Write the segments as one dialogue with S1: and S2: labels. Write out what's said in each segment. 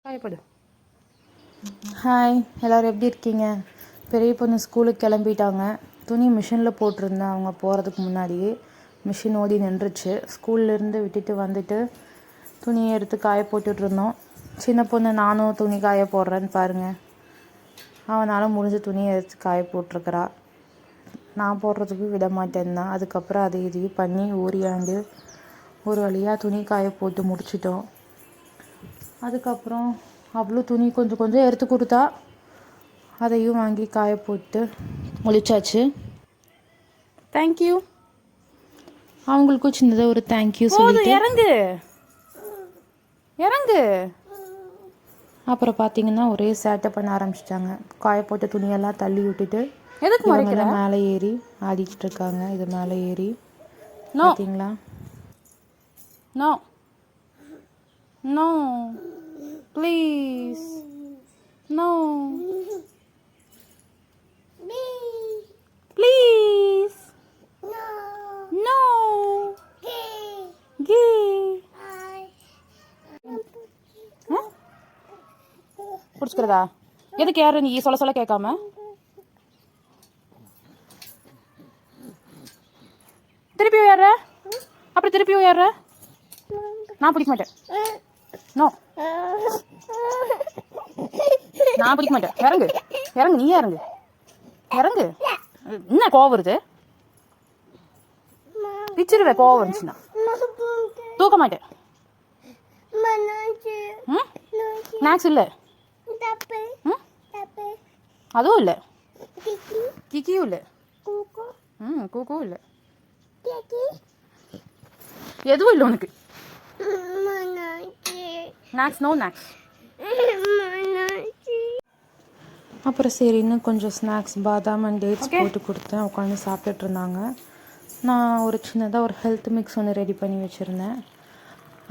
S1: காயப்படு. Hi, எல்லோரும் எப்படி இருக்கீங்க? பெரிய பொண்ணு ஸ்கூலுக்கு கிளம்பிட்டாங்க. துணி மிஷினில் போட்டிருந்தேன். அவங்க போகிறதுக்கு முன்னாடியே மிஷின் ஓடி நின்றுச்சு. ஸ்கூல்லேருந்து விட்டுட்டு வந்துட்டு துணியை எடுத்து காய போட்டுட்ருந்தோம். சின்ன பொண்ணு நானும் துணி காய போடுறேன்னு பாருங்கள். அவனால் முடிஞ்ச துணியை எடுத்து காய போட்டிருக்கிறா. நான் போடுறதுக்கு விட மாட்டேன் தான். அதுக்கப்புறம் அதை இதையும் பண்ணி ஓரியாண்டு ஒரு வழியாக துணி காய போட்டு முடிச்சிட்டோம். அதுக்கப்புறம் அவ்வளோ துணி கொஞ்சம் எடுத்து கொடுத்தா. அதையும் வாங்கி காய போட்டு ஒழிச்சாச்சு. தேங்க்யூ. அவங்களுக்கும் சின்னதாக ஒரு தேங்க்யூ சொல்லிட்டு இறங்கு இறங்கு. அப்புறம் பார்த்தீங்கன்னா ஒரே சேட்டை பண்ண ஆரம்பிச்சிட்டாங்க. காய போட்ட துணியெல்லாம் தள்ளி விட்டுட்டு எதுக்கு மேலே ஏறி ஆடிக்கிட்டு இருக்காங்க. இது மேலே ஏறி பார்த்தீங்களா? No no please no please no கே. பிடிச்சிக்கிறதா? எதுக்கு யாரு நீ சொல்ல கேட்காம? திருப்பி ஏற. அப்படி திருப்பி ஏற. நான் பிடிக்க மாட்டேன். நோ, நான் பிடிக்க மாட்டேன். இறங்கு இறங்கு, நீ இறங்கு இறங்கு. என்ன கோவம் வருது? பிச்சிருவே கோவம் வந்துச்சுன்னா. தூக்க மாட்டேன். ஸ்நாக்ஸ் இல்லை, அதுவும் இல்லை, கிக்கியும் இல்லை, கூக்கும் இல்லை, எதுவும் இல்லை உனக்கு. Snacks no snacks. அப்புறம் சரி இன்னும் கொஞ்சம் ஸ்நாக்ஸ் பாதாம் அண்ட் டேட்ஸ் போட்டு கொடுத்தேன். உட்காந்து சாப்பிட்டுட்டு இருந்தாங்க. நான் ஒரு சின்னதாக ஒரு ஹெல்த் மிக்ஸ் ஒன்று ரெடி பண்ணி வச்சுருந்தேன்.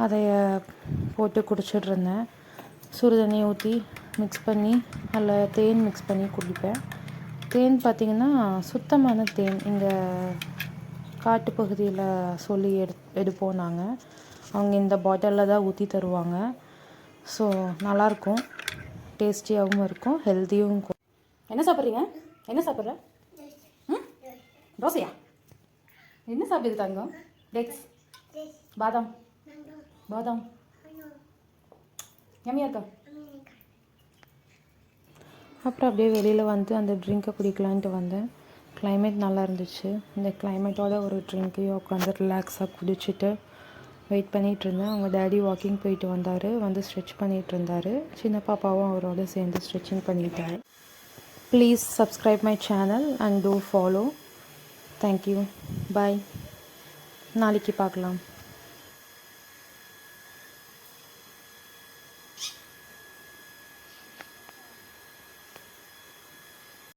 S1: அதை போட்டு குடிச்சிட்டு இருந்தேன். சுடுதண்ணி ஊற்றி மிக்ஸ் பண்ணி அதில் தேன் மிக்ஸ் பண்ணி குடிப்பேன். தேன் பார்த்திங்கன்னா சுத்தமான தேன். இங்கே காட்டு பகுதியில் சொல்லி எடுப்போம் நாங்கள். அவங்க இந்த பாட்டிலில் தான் ஊற்றி தருவாங்க. ஸோ நல்லாயிருக்கும், டேஸ்டியாகவும் இருக்கும், ஹெல்த்தியும் இருக்கும். என்ன சாப்பிட்றீங்க? என்ன சாப்பிட்ற? தோசையா? என்ன சாப்பிடுது தங்கம்? டேட்ஸ், பாதாம் பாதாம் எம்மியா இருக்கா? அப்புறம் அப்படியே வெளியில் வந்து அந்த ட்ரிங்கை குடிக்கலான்ட்டு வந்தேன். கிளைமேட் நல்லா இருந்துச்சு. இந்த கிளைமேட்டோட ஒரு ட்ரிங்க்கையும் உட்காந்து ரிலாக்ஸாக குடிச்சிட்டு வெயிட் பண்ணிகிட்டு இருந்தேன். அவங்க டேடி வாக்கிங் போயிட்டு வந்தார். வந்து ஸ்ட்ரெச் பண்ணிகிட்டு இருந்தார். சின்ன பாப்பாவும் அவரோட சேர்ந்து ஸ்ட்ரெச்சிங் பண்ணிக்கிட்டாரு. Please subscribe my channel and do follow. Thank you. Bye. நாளைக்கு பார்க்கலாம்.